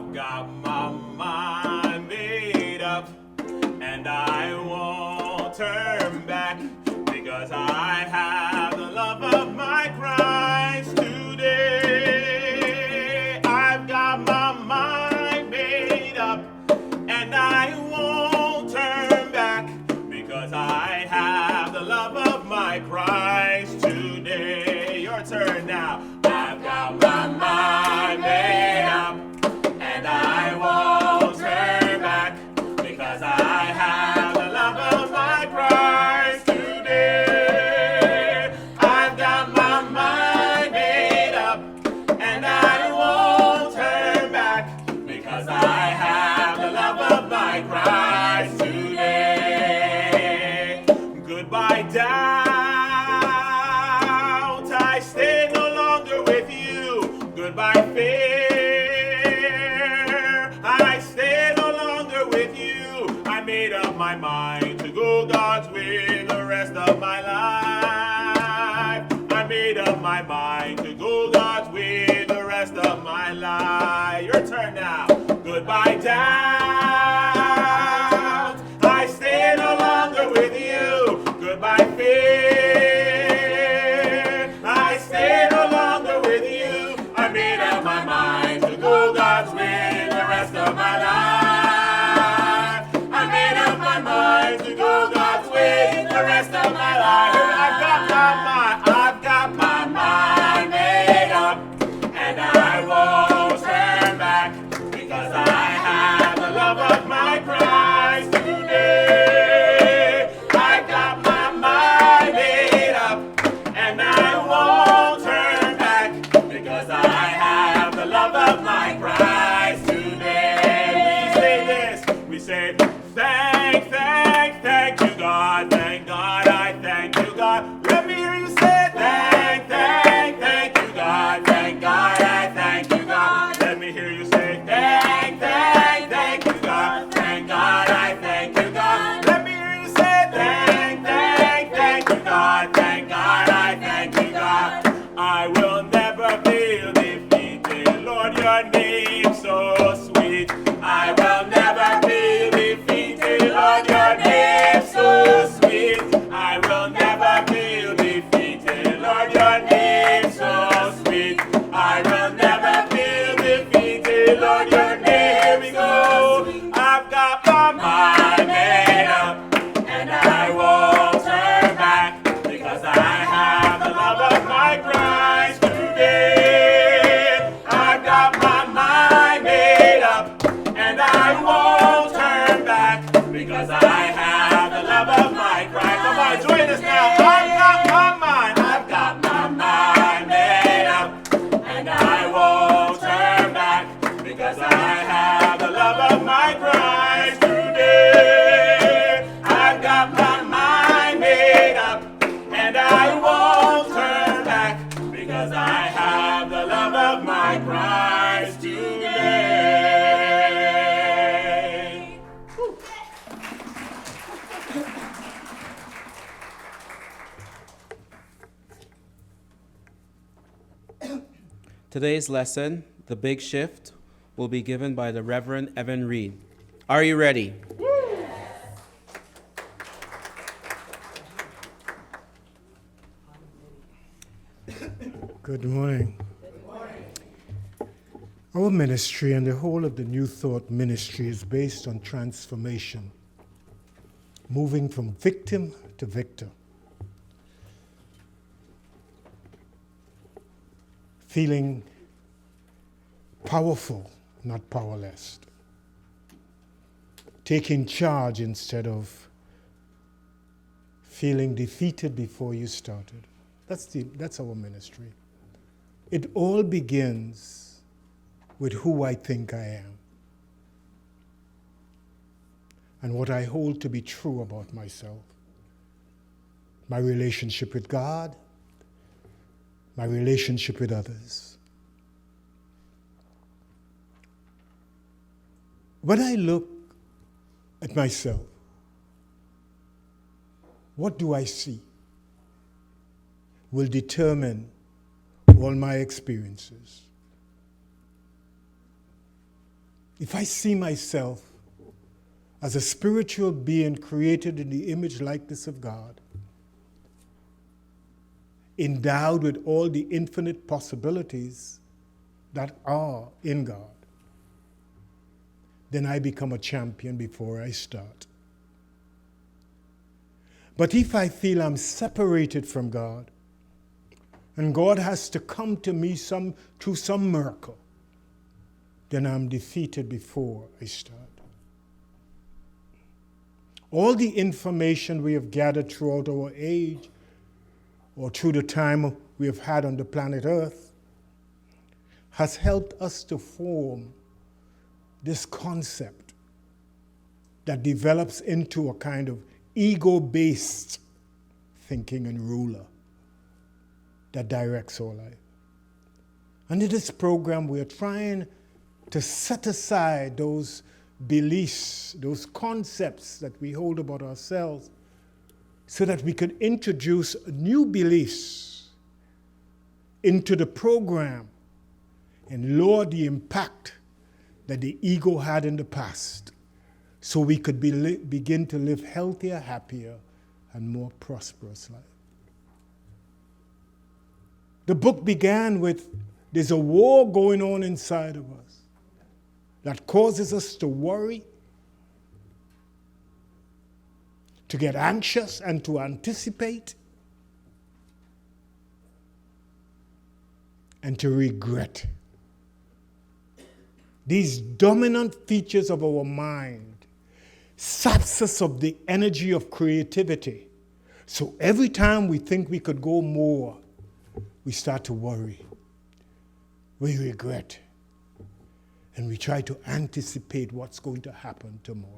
I've got my mind made up, and I won't turn back, because I have the love of my Christ today. I've got my mind made up, and I won't turn back, because I have the love of my Christ today. Your turn now. I've got my mind made up, and I won't turn back, because I have the love of my Christ today. I've got my mind made up, and I won't turn back, because I have the love of my Christ today. Goodbye, doubt. I stay no longer with you. Goodbye, fear. I stay no longer with you. I made up my mind to go God's way the rest of my life. I made up my mind to go God's way the rest of my life. Your turn now. Goodbye, doubt. I stay no longer with you. Goodbye, fear. I stay no longer with you. I made up my mind to go God's way the rest of my life. I made up my mind to go God's way the rest of my life. I've got my mind made up, and I won't turn back, because I have the love of my Christ today. I got my mind made up, and I won't turn back, because I have the love of my Christ today. We say this, we say, thank you, God, thank God, I thank you, God. Let me hear you say, thank you, God, thank God, I thank you, God. Let me hear you say, thank you, God, thank God, I thank you, God. Let me hear you say, thank you, God, thank God, I thank you, God. I will never feel defeated, Lord, your name so sweet. I will never feel defeated, Lord, your name so sweet. I will never feel defeated, Lord, your name so sweet. I will never feel defeated, Lord, your name is so sweet. I've got my mind made up, and I won't turn back, because I have the love of my Christ today. I've got my mind made up, and I won't turn back, because I have the love of my Christ. Come on, join us now. I've got my mind made up, and I won't turn back, because I have the love of my Christ today. I've got my mind made up, and I won't turn back, because I have the love of my Christ today. Today's lesson, The Big Shift, will be given by the Reverend Evan Reed. Are you ready? Good morning. Our ministry and the whole of the New Thought ministry is based on transformation, moving from victim to victor, feeling powerful, not powerless, taking charge instead of feeling defeated before you started. That's our ministry. It all begins with who I think I am and what I hold to be true about myself, my relationship with God, my relationship with others. When I look at myself, what do I see will determine all my experiences. if I see myself as a spiritual being created in the image likeness of God, endowed with all the infinite possibilities that are in God, then I become a champion before I start. But if I feel I'm separated from God, and God has to come to me through some miracle, then I'm defeated before I start. All the information we have gathered throughout our age, or through the time we have had on the planet Earth, has helped us to form this concept that develops into a kind of ego-based thinking and ruler that directs our life. Under this program, we are trying to set aside those beliefs, those concepts that we hold about ourselves, so that we could introduce new beliefs into the program and lower the impact that the ego had in the past, so we could begin to live healthier, happier, and more prosperous life. The book began with, there's a war going on inside of us that causes us to worry, to get anxious, and to anticipate, and to regret. These dominant features of our mind saps us of the energy of creativity. So every time we think we could go more, we start to worry. We regret. And we try to anticipate what's going to happen tomorrow.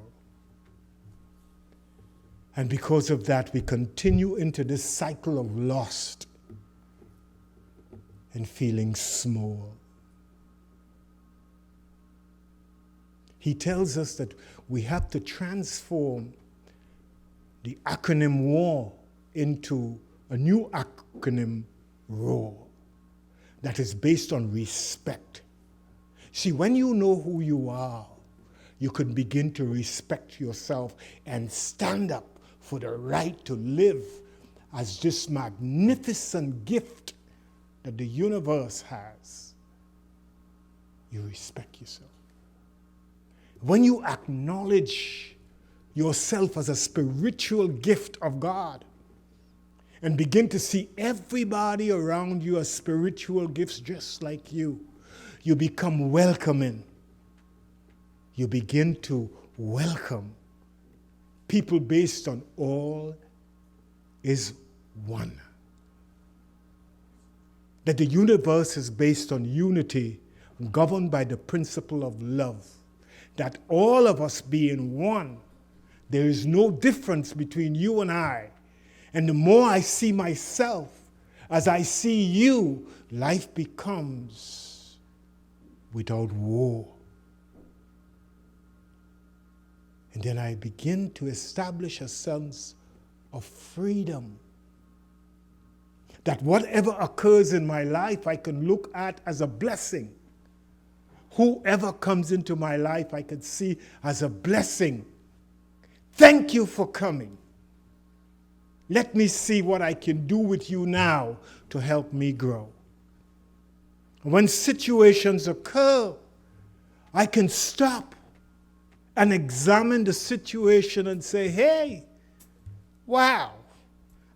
And because of that, we continue into this cycle of lost and feeling small. He tells us that we have to transform the acronym WAR into a new acronym RAW that is based on respect. See, when you know who you are, you can begin to respect yourself and stand up for the right to live as this magnificent gift that the universe has. You respect yourself. When you acknowledge yourself as a spiritual gift of God and begin to see everybody around you as spiritual gifts just like you become welcoming. You begin to welcome people based on all is one. That the universe is based on unity, governed by the principle of love. That all of us being one, there is no difference between you and I. And the more I see myself as I see you, life becomes without war. And then I begin to establish a sense of freedom. That whatever occurs in my life, I can look at as a blessing. Whoever comes into my life, I can see as a blessing. Thank you for coming. Let me see what I can do with you now to help me grow. When situations occur, I can stop and examine the situation and say, hey, wow,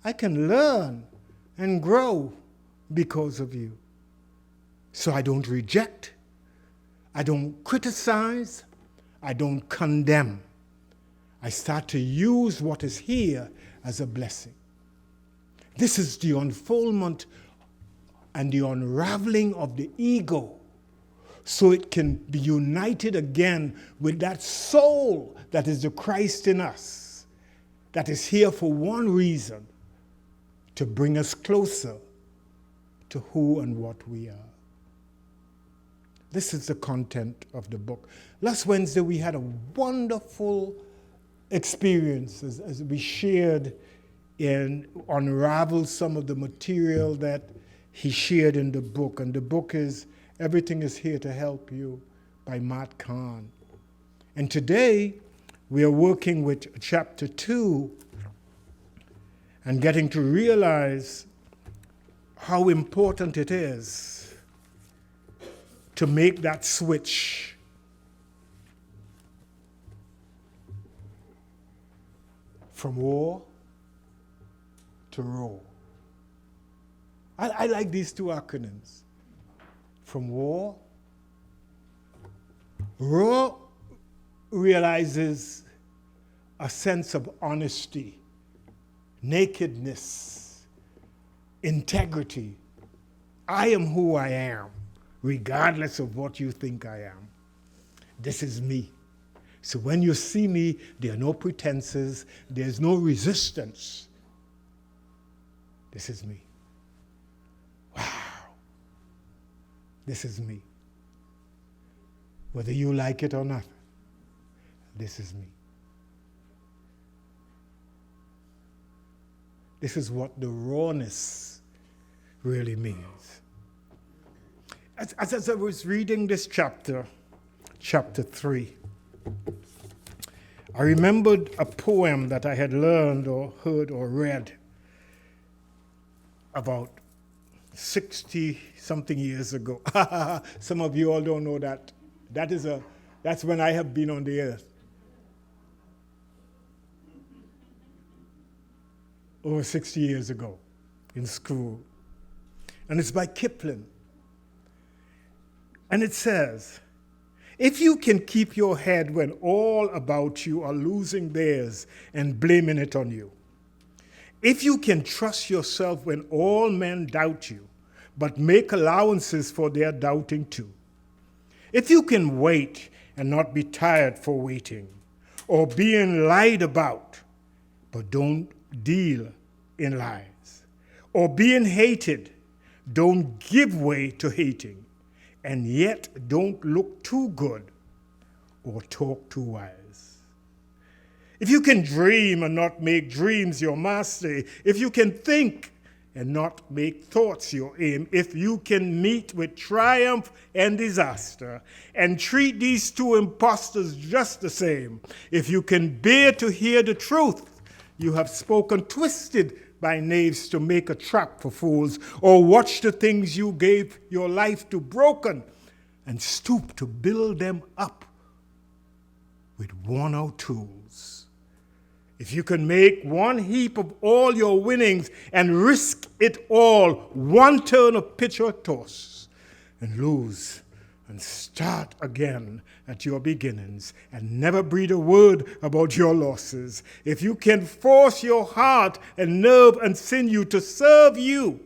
I can learn and grow because of you. So I don't reject. I don't criticize, I don't condemn. I start to use what is here as a blessing. This is the unfoldment and the unraveling of the ego, so it can be united again with that soul that is the Christ in us, that is here for one reason, to bring us closer to who and what we are. This is the content of the book. Last Wednesday, we had a wonderful experience as we shared and unraveled some of the material that he shared in the book. And the book is Everything is Here to Help You by Matt Kahn. And today, we are working with chapter 2 and getting to realize how important it is to make that switch from war to raw. I like these two acronyms. From war, raw realizes a sense of honesty, nakedness, integrity. I am who I am, regardless of what you think I am. This is me. So when you see me, there are no pretenses, there's no resistance. This is me. Wow. This is me. Whether you like it or not, this is me. This is what the rawness really means. As I was reading this chapter 3, I remembered a poem that I had learned or heard or read about 60-something years ago. Some of you all don't know that. That's when I have been on the earth. Over 60 years ago in school. And it's by Kipling. And it says, if you can keep your head when all about you are losing theirs and blaming it on you, if you can trust yourself when all men doubt you, but make allowances for their doubting too, if you can wait and not be tired for waiting, or being lied about, but don't deal in lies, or being hated, don't give way to hating, and yet don't look too good or talk too wise. If you can dream and not make dreams your master, if you can think and not make thoughts your aim, if you can meet with triumph and disaster and treat these two impostors just the same, if you can bear to hear the truth you have spoken twisted by knaves to make a trap for fools, or watch the things you gave your life to broken and stoop to build them up with worn-out tools. If you can make one heap of all your winnings and risk it all, one turn of pitch or toss, and lose and start again at your beginnings and never breathe a word about your losses. If you can force your heart and nerve and sinew to serve you,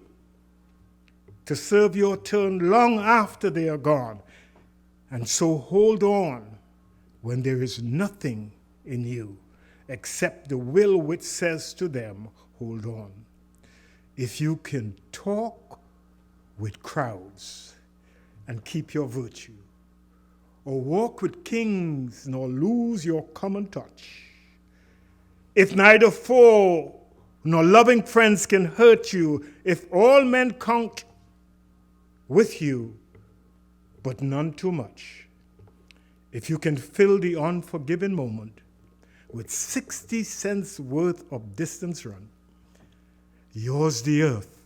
to serve your turn long after they are gone, and so hold on when there is nothing in you except the will which says to them, hold on. If you can talk with crowds and keep your virtue, or walk with kings nor lose your common touch, if neither foe nor loving friends can hurt you, if all men count with you, but none too much, if you can fill the unforgiven moment with 60 cents worth of distance run, yours the earth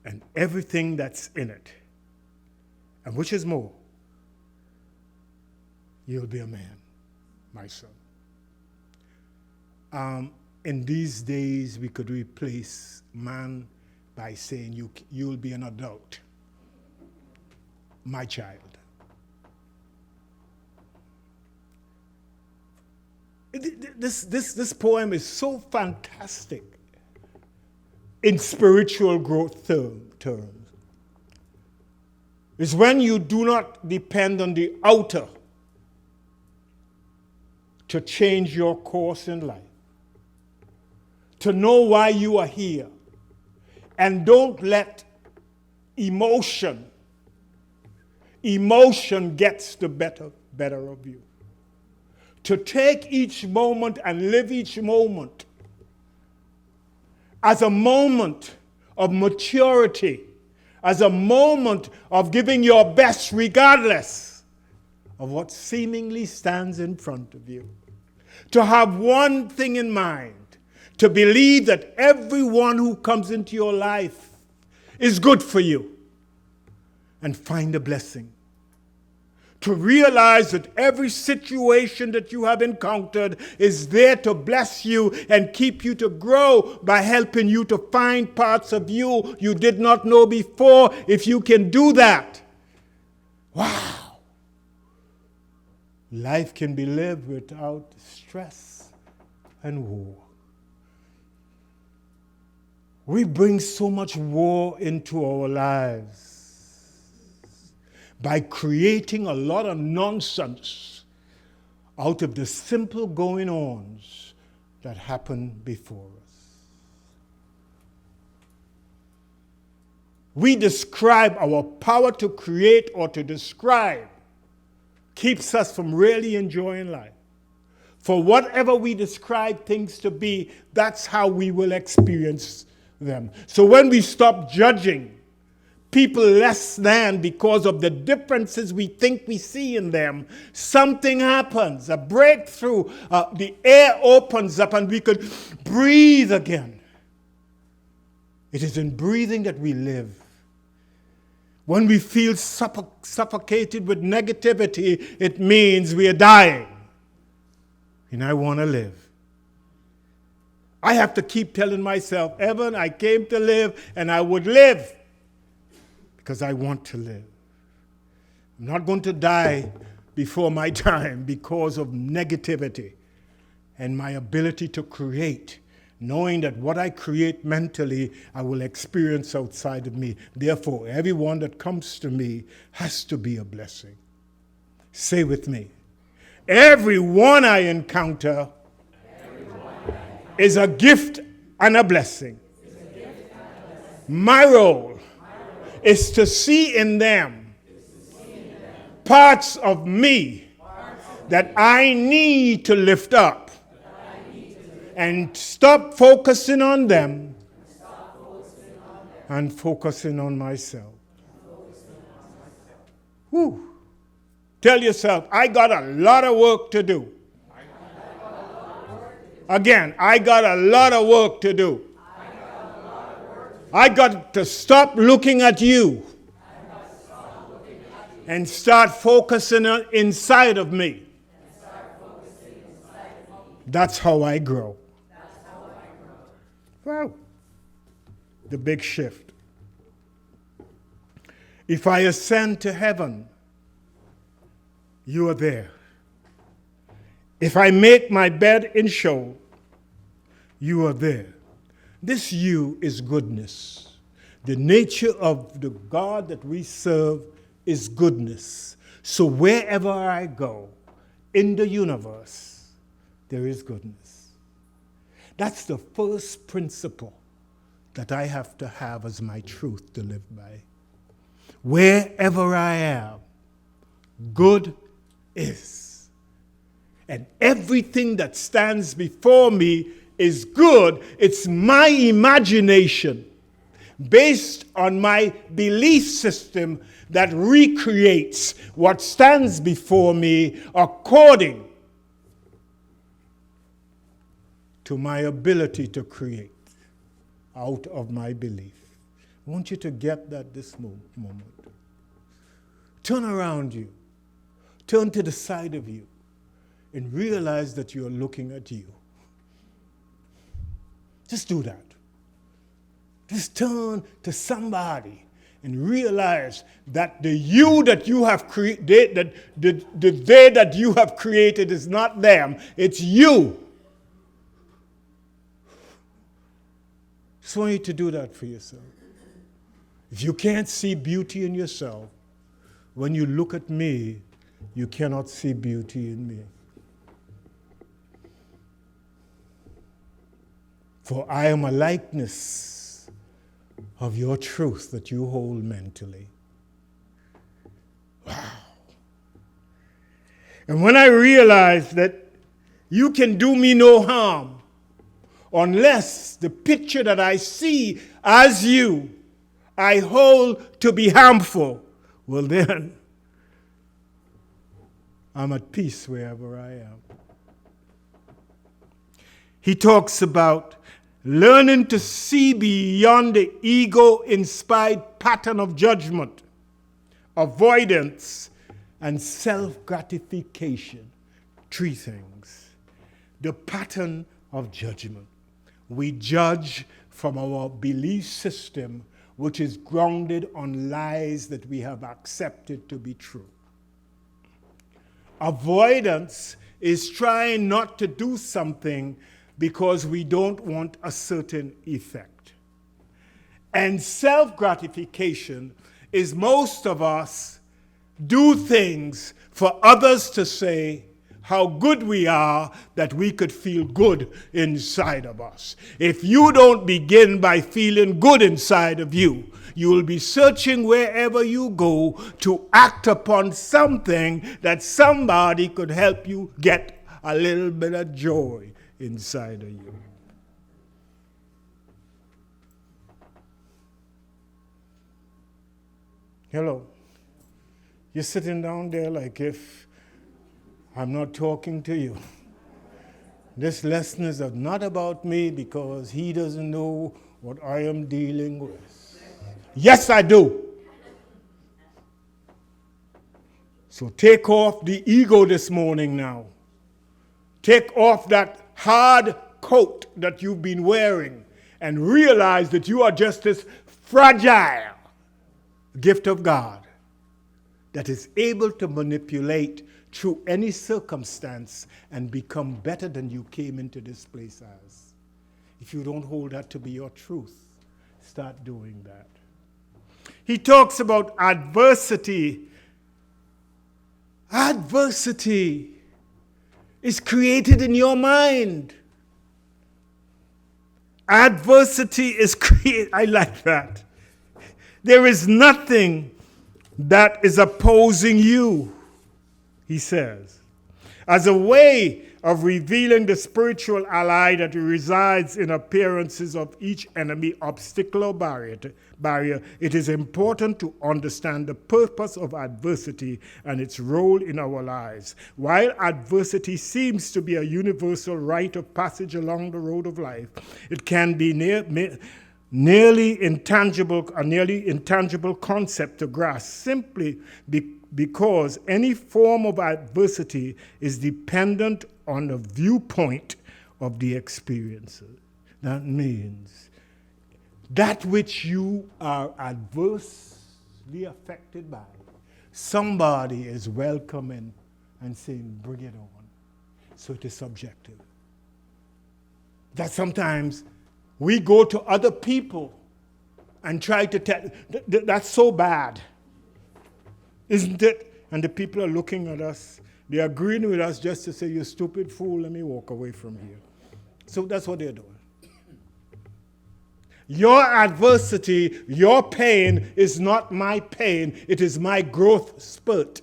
and everything that's in it, and which is more, you'll be a man, my son. In these days, we could replace man by saying you'll be an adult, my child. This poem is so fantastic in spiritual growth terms. It's when you do not depend on the outer to change your course in life, to know why you are here, and don't let emotion gets the better of you. To take each moment and live each moment as a moment of maturity, as a moment of giving your best regardless of what seemingly stands in front of you. To have one thing in mind, to believe that everyone who comes into your life is good for you, and find a blessing. To realize that every situation that you have encountered is there to bless you and keep you to grow by helping you to find parts of you you did not know before. If you can do that, wow, life can be lived without stress and war. We bring so much war into our lives by creating a lot of nonsense out of the simple going-ons that happen before us. We describe our power to create or to describe keeps us from really enjoying life. For whatever we describe things to be, that's how we will experience them. So when we stop judging people less than because of the differences we think we see in them, something happens, a breakthrough, the air opens up and we could breathe again. It is in breathing that we live. When we feel suffocated with negativity, it means we are dying. And I want to live. I have to keep telling myself, Evan, I came to live and I would live. Because I want to live. I'm not going to die before my time because of negativity and my ability to create, knowing that what I create mentally, I will experience outside of me. Therefore, everyone that comes to me has to be a blessing. Say with me, everyone I encounter is a gift and a blessing. My role is to see in them parts of me that I need to lift up and stop focusing on them and focusing on myself. Whew. Tell yourself, I got a lot of work to do. Again, I got a lot of work to do. I got to stop looking at you and start focusing on inside of me. That's how I grow. Wow. The big shift. If I ascend to heaven, you are there. If I make my bed in Sheol, you are there. This you is goodness. The nature of the God that we serve is goodness. So wherever I go in the universe, there is goodness. That's the first principle that I have to have as my truth to live by. Wherever I am, good is. And everything that stands before me is good. It's my imagination based on my belief system that recreates what stands before me according to my ability to create out of my belief. I want you to get that this moment. Turn around you. Turn to the side of you and realize that you're looking at you. Just do that. Just turn to somebody and realize that the you that you have created, that the they that you have created is not them, it's you. Just want you to do that for yourself. If you can't see beauty in yourself, when you look at me, you cannot see beauty in me. For I am a likeness of your truth that you hold mentally. Wow. And when I realize that you can do me no harm unless the picture that I see as you, I hold to be harmful, well then, I'm at peace wherever I am. He talks about learning to see beyond the ego-inspired pattern of judgment, avoidance, and self-gratification. 3 things. The pattern of judgment. We judge from our belief system, which is grounded on lies that we have accepted to be true. Avoidance is trying not to do something because we don't want a certain effect. And self-gratification is most of us do things for others to say how good we are, that we could feel good inside of us. If you don't begin by feeling good inside of you, you will be searching wherever you go to act upon something that somebody could help you get a little bit of joy inside of you. Hello. You're sitting down there like if I'm not talking to you. This lesson is not about me because he doesn't know what I am dealing with. Yes, I do. So take off the ego this morning now. Take off that hard coat that you've been wearing and realize that you are just this fragile gift of God that is able to manipulate through any circumstance and become better than you came into this place as. If you don't hold that to be your truth, start doing that. He talks about adversity. Adversity is created in your mind. Adversity is created. I like that. There is nothing that is opposing you, he says, as a way of revealing the spiritual ally that resides in appearances of each enemy, obstacle, or barrier. It is important to understand the purpose of adversity and its role in our lives. While adversity seems to be a universal rite of passage along the road of life, it can be a nearly intangible concept to grasp simply because any form of adversity is dependent on the viewpoint of the experiencer. That means that which you are adversely affected by, somebody is welcoming and saying, bring it on. So it is subjective. That sometimes we go to other people and try to tell, that's so bad, isn't it? And the people are looking at us. They're agreeing with us just to say, you stupid fool, let me walk away from here. So that's what they're doing. Your adversity, your pain is not my pain. It is my growth spurt.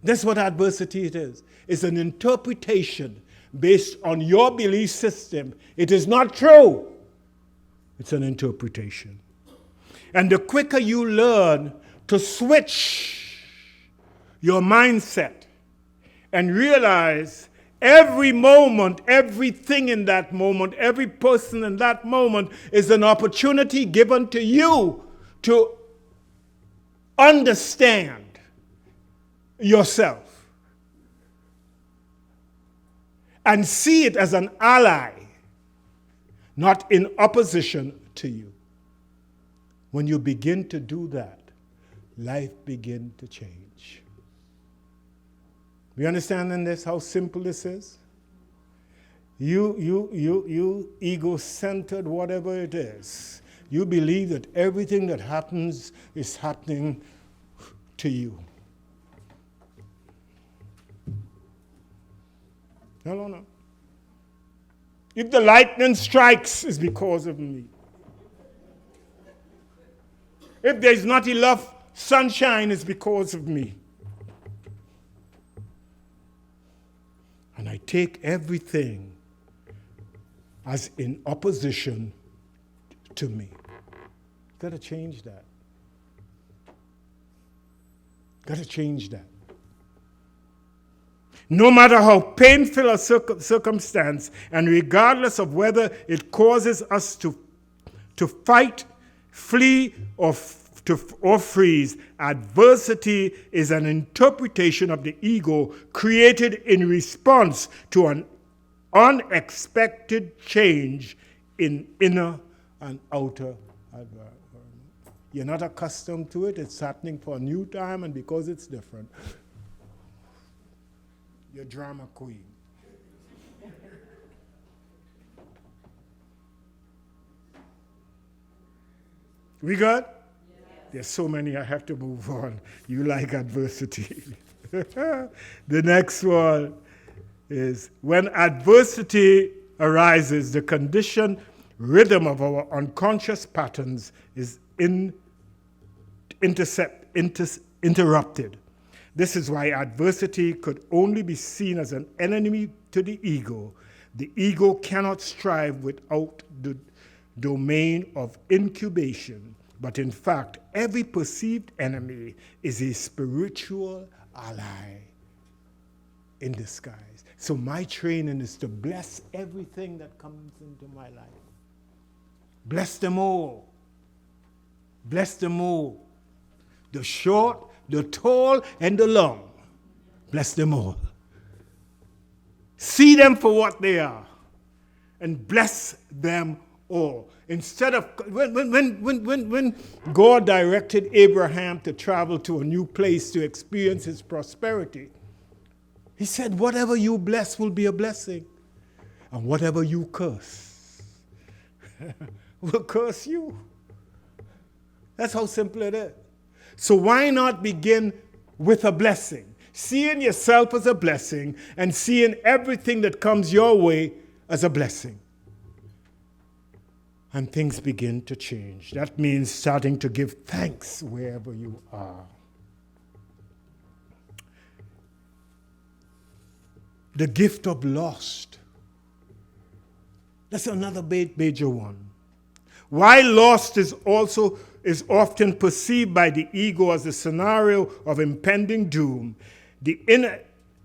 That's what adversity it is. It's an interpretation based on your belief system. It is not true. It's an interpretation. And the quicker you learn to switch your mindset and realize every moment, everything in that moment, every person in that moment is an opportunity given to you to understand yourself and see it as an ally, not in opposition to you. When you begin to do that, life begins to change. We understand in this how simple this is? You ego-centered, whatever it is, you believe that everything that happens is happening to you. No. If the lightning strikes, it's because of me. If there's not enough sunshine, it's because of me. And I take everything as in opposition to me. Got to change that. Got to change that. No matter how painful a circumstance, and regardless of whether it causes us to fight, flee, or freeze, adversity is an interpretation of the ego created in response to an unexpected change in inner and outer environment. You're not accustomed to it. It's happening for a new time, and because it's different, you're drama queen. We good? Yes. There's so many, I have to move on. You like adversity. The next one is when adversity arises, the conditioned rhythm of our unconscious patterns is interrupted. This is why adversity could only be seen as an enemy to the ego. The ego cannot strive without the domain of incubation, but in fact, every perceived enemy is a spiritual ally in disguise. So my training is to bless everything that comes into my life. Bless them all. Bless them all. The short, the tall, and the long. Bless them all. See them for what they are, and bless them all. Instead of when God directed Abraham to travel to a new place to experience his prosperity, he said, whatever you bless will be a blessing, and whatever you curse will curse you. That's how simple it is. So why not begin with a blessing? Seeing yourself as a blessing and seeing everything that comes your way as a blessing. And things begin to change. That means starting to give thanks wherever you are. The gift of lost. That's another major one. While lost is often perceived by the ego as a scenario of impending doom, the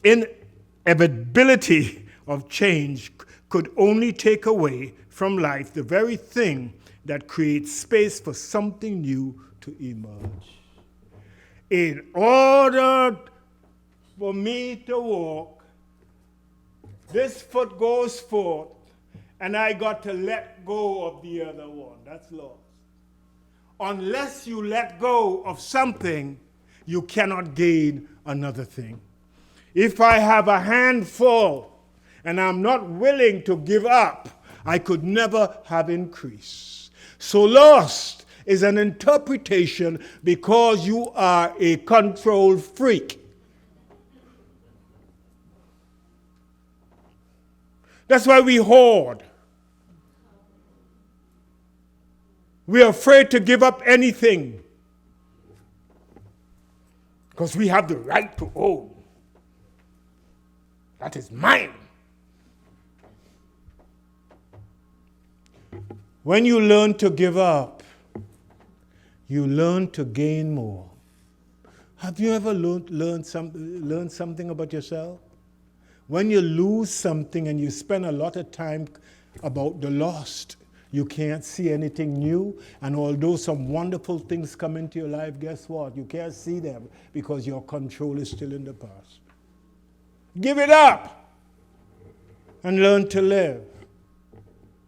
inevitability of change could only take away from life the very thing that creates space for something new to emerge. In order for me to walk, this foot goes forth, and I got to let go of the other one. That's lost. Unless you let go of something, you cannot gain another thing. If I have a handful and I'm not willing to give up, I could never have increase. So lost is an interpretation because you are a control freak. That's why we hoard. We're afraid to give up anything because we have the right to own. That is mine. When you learn to give up, you learn to gain more. Have you ever learned something about yourself? When you lose something and you spend a lot of time about the lost, you can't see anything new. And although some wonderful things come into your life, guess what? You can't see them because your control is still in the past. Give it up and learn to live.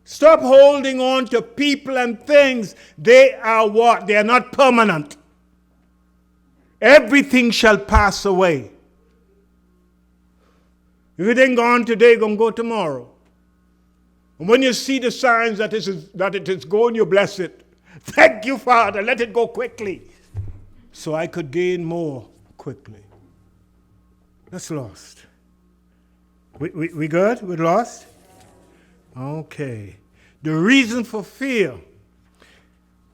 Stop holding on to people and things. They are what? They are not permanent. Everything shall pass away. If it ain't gone today, it's going to go tomorrow. And when you see the signs that it is going, you bless it. Thank you, Father. Let it go quickly so I could gain more quickly. That's lost. We good? We're lost? Okay. The reason for fear,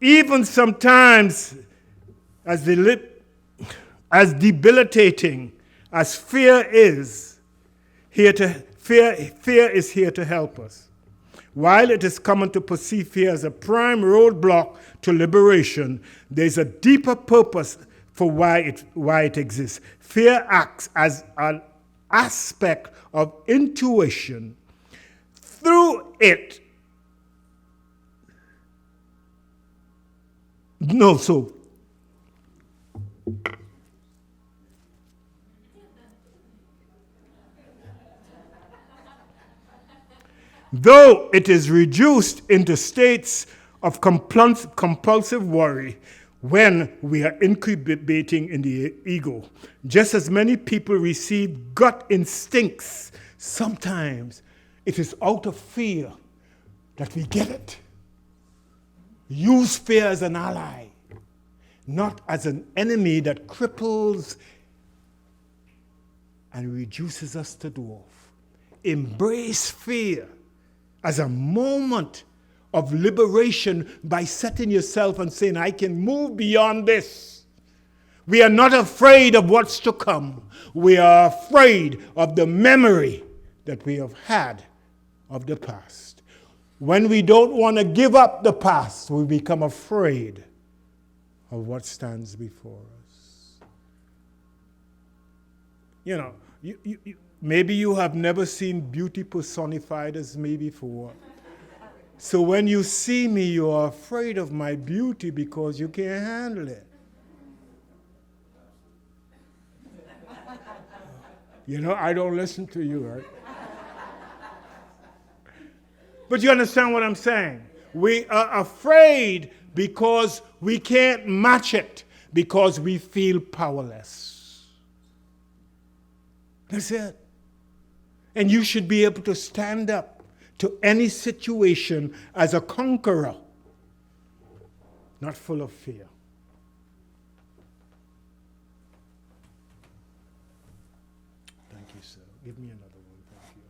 even sometimes as debilitating as fear is, fear is here to help us. While it is common to perceive fear as a prime roadblock to liberation, there's a deeper purpose for why it exists. Fear acts as an aspect of intuition. Through it, no, so though it is reduced into states of compulsive worry when we are incubating in the ego, just as many people receive gut instincts, sometimes it is out of fear that we get it. Use fear as an ally, not as an enemy that cripples and reduces us to dwarf. Embrace fear as a moment of liberation by setting yourself and saying, I can move beyond this. We are not afraid of what's to come. We are afraid of the memory that we have had of the past. When we don't want to give up the past, we become afraid of what stands before us. You know, maybe you have never seen beauty personified as me before. So when you see me, you are afraid of my beauty because you can't handle it. You know, I don't listen to you, right? But you understand what I'm saying? We are afraid because we can't match it, because we feel powerless. That's it. And you should be able to stand up to any situation as a conqueror, not full of fear. Thank you, sir. Give me another one. Thank you.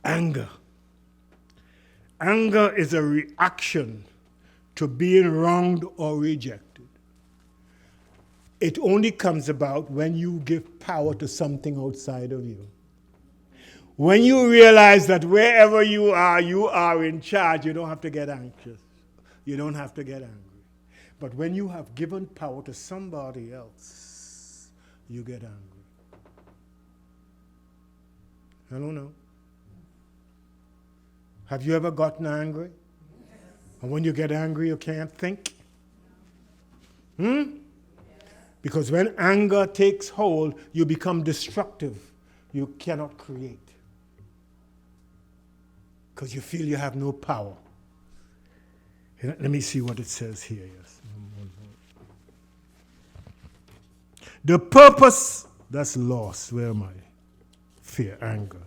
Anger. Anger is a reaction to being wronged or rejected. It only comes about when you give power to something outside of you. When you realize that wherever you are in charge, you don't have to get anxious. You don't have to get angry. But when you have given power to somebody else, you get angry. I don't know. Have you ever gotten angry? Yes. And when you get angry, you can't think? Because when anger takes hold, you become destructive. You cannot create. Because you feel you have no power. Let me see what it says here. Yes. The purpose, that's lost. Where am I? Fear, anger.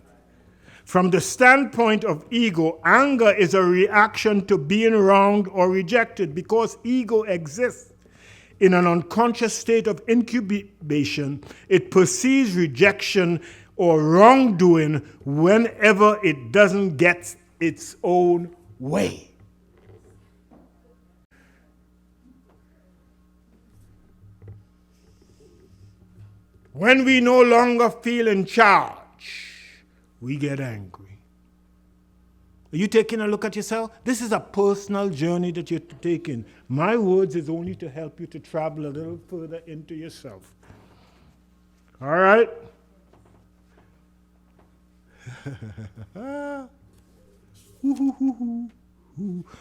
From the standpoint of ego, anger is a reaction to being wronged or rejected. Because ego exists in an unconscious state of incubation, it perceives rejection or wrongdoing whenever it doesn't get its own way. When we no longer feel in charge, we get angry. Are you taking a look at yourself? This is a personal journey that you're taking. My words is only to help you to travel a little further into yourself. All right?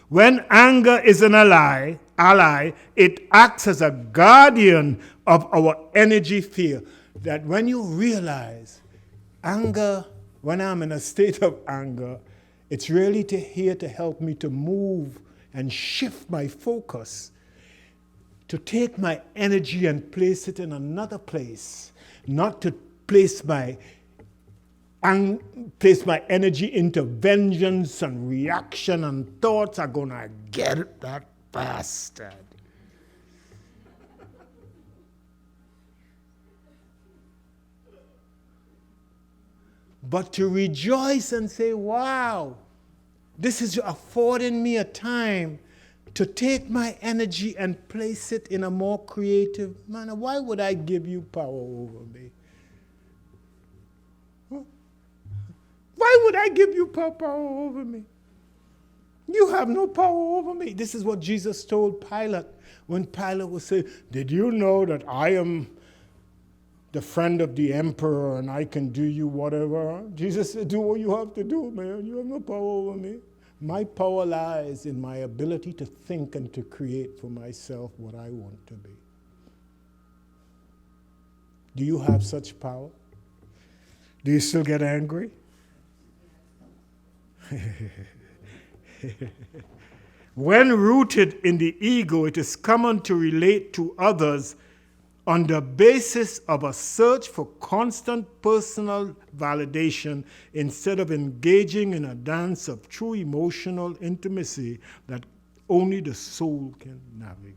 When anger is an ally, it acts as a guardian of our energy field. That when you realize anger, when I'm in a state of anger, it's really here to help me to move and shift my focus, to take my energy and place it in another place, not to place my energy into vengeance and reaction and thoughts are going to get that bastard. But to rejoice and say, wow, this is affording me a time to take my energy and place it in a more creative manner. Why would I give you power over me? Why would I give you power over me? You have no power over me. This is what Jesus told Pilate when Pilate was saying, did you know that I am the friend of the emperor and I can do you whatever? Jesus said, do what you have to do, man. You have no power over me. My power lies in my ability to think and to create for myself what I want to be. Do you have such power? Do you still get angry? When rooted in the ego, it is common to relate to others on the basis of a search for constant personal validation instead of engaging in a dance of true emotional intimacy that only the soul can navigate.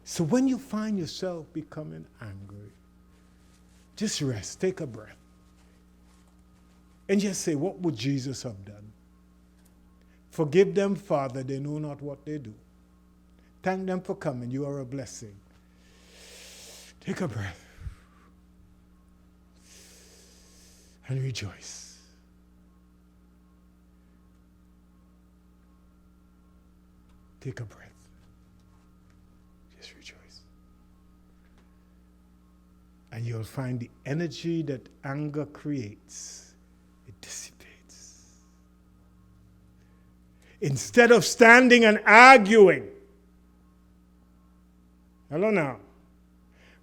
So when you find yourself becoming angry, just rest, take a breath, and just say, what would Jesus have done? Forgive them, Father, they know not what they do. Thank them for coming, you are a blessing. Take a breath and rejoice. Take a breath. Just rejoice. And you'll find the energy that anger creates, it dissipates. Instead of standing and arguing, hello now,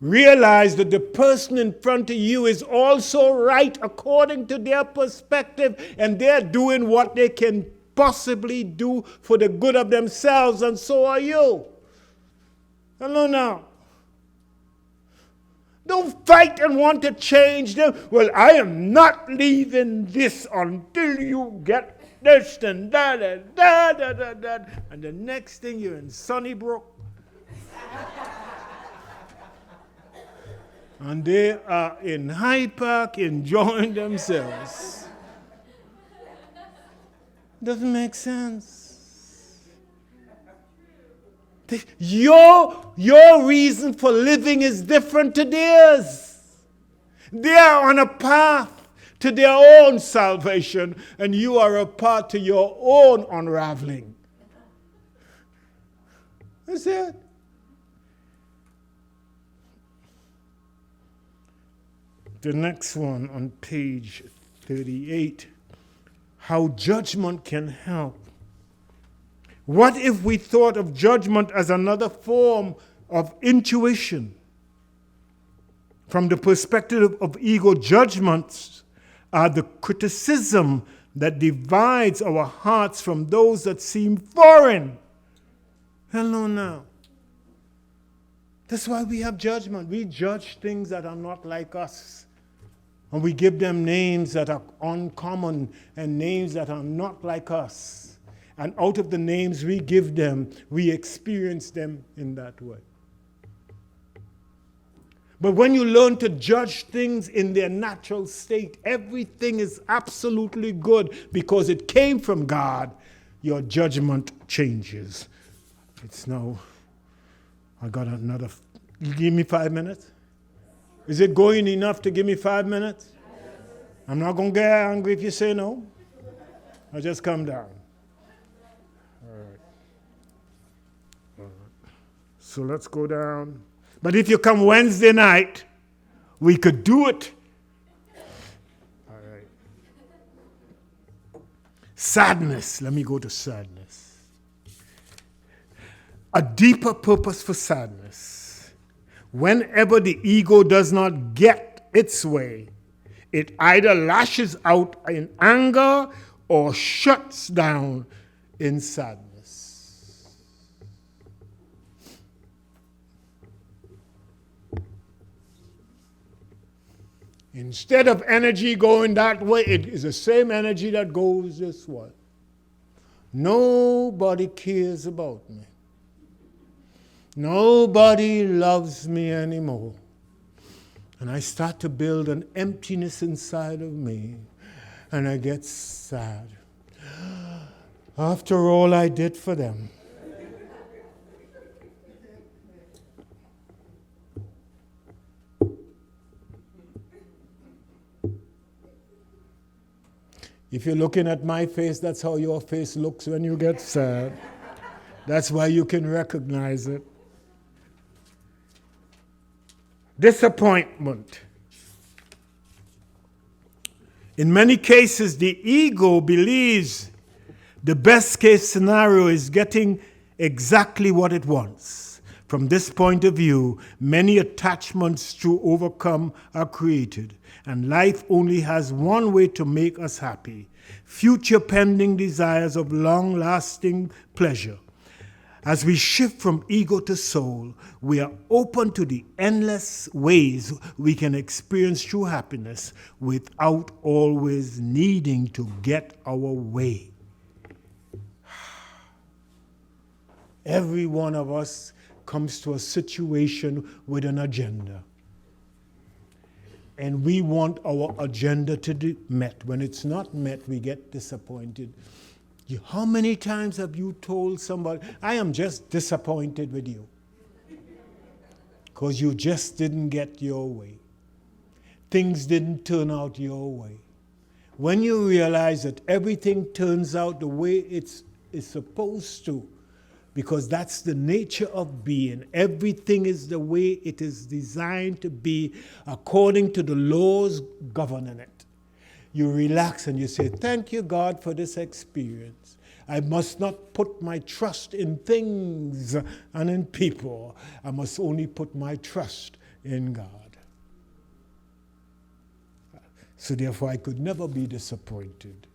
realize that the person in front of you is also right according to their perspective, and they're doing what they can possibly do for the good of themselves, and so are you. Hello now. Don't fight and want to change them. Well, I am not leaving this until you get this and that and that and that. And the next thing you're in Sunnybrook. And they are in Hyde Park enjoying themselves. Doesn't make sense. Your reason for living is different to theirs. They are on a path to their own salvation, and you are a path to your own unraveling. That's it. The next one on page 38, how judgment can help. What if we thought of judgment as another form of intuition? From the perspective of ego, judgments are the criticism that divides our hearts from those that seem foreign. Hello now. That's why we have judgment. We judge things that are not like us. And we give them names that are uncommon and names that are not like us. And out of the names we give them, we experience them in that way. But when you learn to judge things in their natural state, everything is absolutely good because it came from God, your judgment changes. It's now, I got another, you give me 5 minutes? Is it going enough to give me 5 minutes? I'm not going to get angry if you say no. I'll just come down. All right. So let's go down. But if you come Wednesday night, we could do it. All right. Sadness. Let me go to sadness. A deeper purpose for sadness. Whenever the ego does not get its way, it either lashes out in anger or shuts down in sadness. Instead of energy going that way, it is the same energy that goes this way. Nobody cares about me. Nobody loves me anymore. And I start to build an emptiness inside of me. And I get sad. After all I did for them. If you're looking at my face, that's how your face looks when you get sad. That's why you can recognize it. Disappointment. In many cases, the ego believes the best case scenario is getting exactly what it wants. From this point of view, many attachments to overcome are created, and life only has one way to make us happy: future pending desires of long-lasting pleasure. As we shift from ego to soul, we are open to the endless ways we can experience true happiness without always needing to get our way. Every one of us comes to a situation with an agenda. And we want our agenda to be met. When it's not met, we get disappointed. How many times have you told somebody, I am just disappointed with you? Because you just didn't get your way. Things didn't turn out your way. When you realize that everything turns out the way it's supposed to, because that's the nature of being. Everything is the way it is designed to be according to the laws governing it. You relax and you say, thank you, God, for this experience. I must not put my trust in things and in people. I must only put my trust in God. So therefore, I could never be disappointed.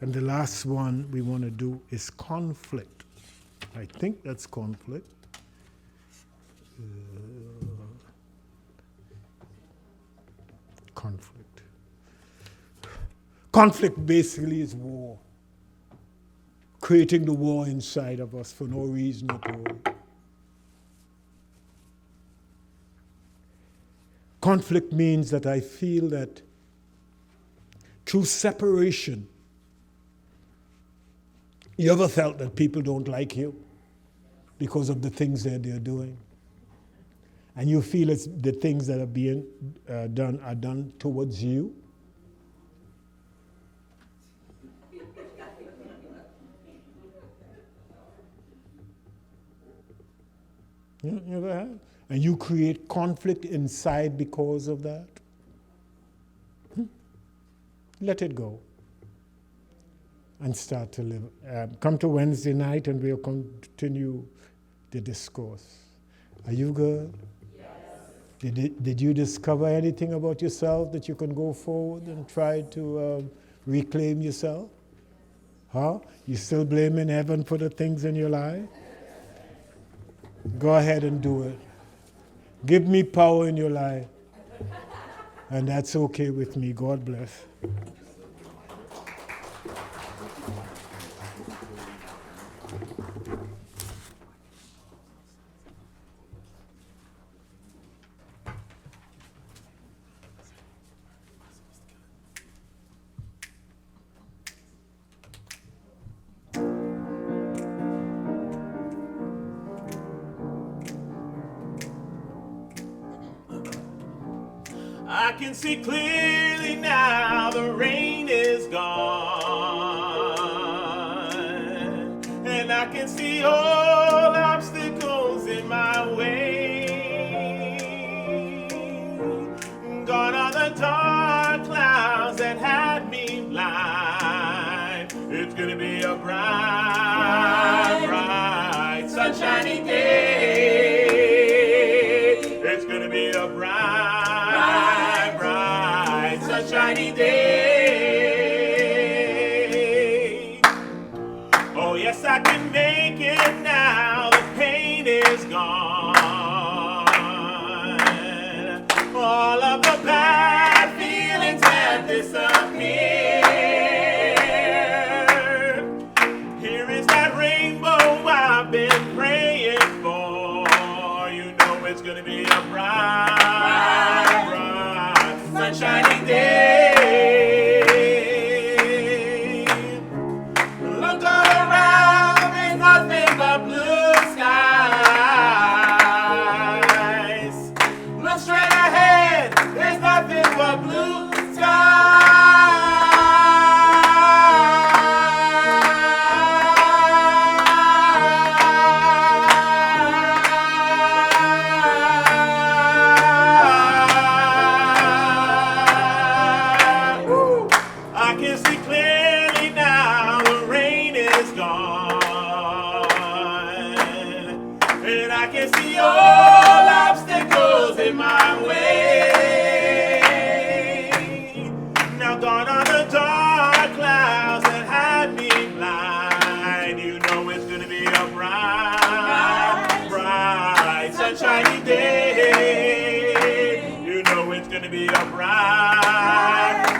And the last one we want to do is conflict. I think that's conflict. Conflict. Conflict basically is war. Creating the war inside of us for no reason at all. Conflict means that I feel that through separation, you ever felt that people don't like you because of the things that they're doing? And you feel it's the things that are being done are done towards you? You ever have? And you create conflict inside because of that? Let it go. And start to live. Come to Wednesday night and we'll continue the discourse. Are you good? Yes. Did you discover anything about yourself that you can go forward and try to reclaim yourself? Huh? You still blaming heaven for the things in your life? Go ahead and do it. Give me power in your life. And that's okay with me. God bless. I can see clearly now the rain is gone, and I can see all obstacles in my way. Gone are the dark clouds that had me blind. It's gonna be a bright, bright, sunshiny day. It's gonna be a bright, bright, sunshiny day. Oh yes, I can make it now. The pain is gone. All of the bad feelings have disappeared. Here is that rainbow I've been praying for. You know it's gonna be a bright, bright, sunshiny day. Look all around, there's nothing but blue skies. Look straight ahead, there's nothing but blue skies. I can see all obstacles in my way. Now gone are the dark clouds that had me blind. You know it's gonna be a bright, sunshiny day. You know it's gonna be a bright,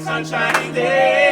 sunshiny day.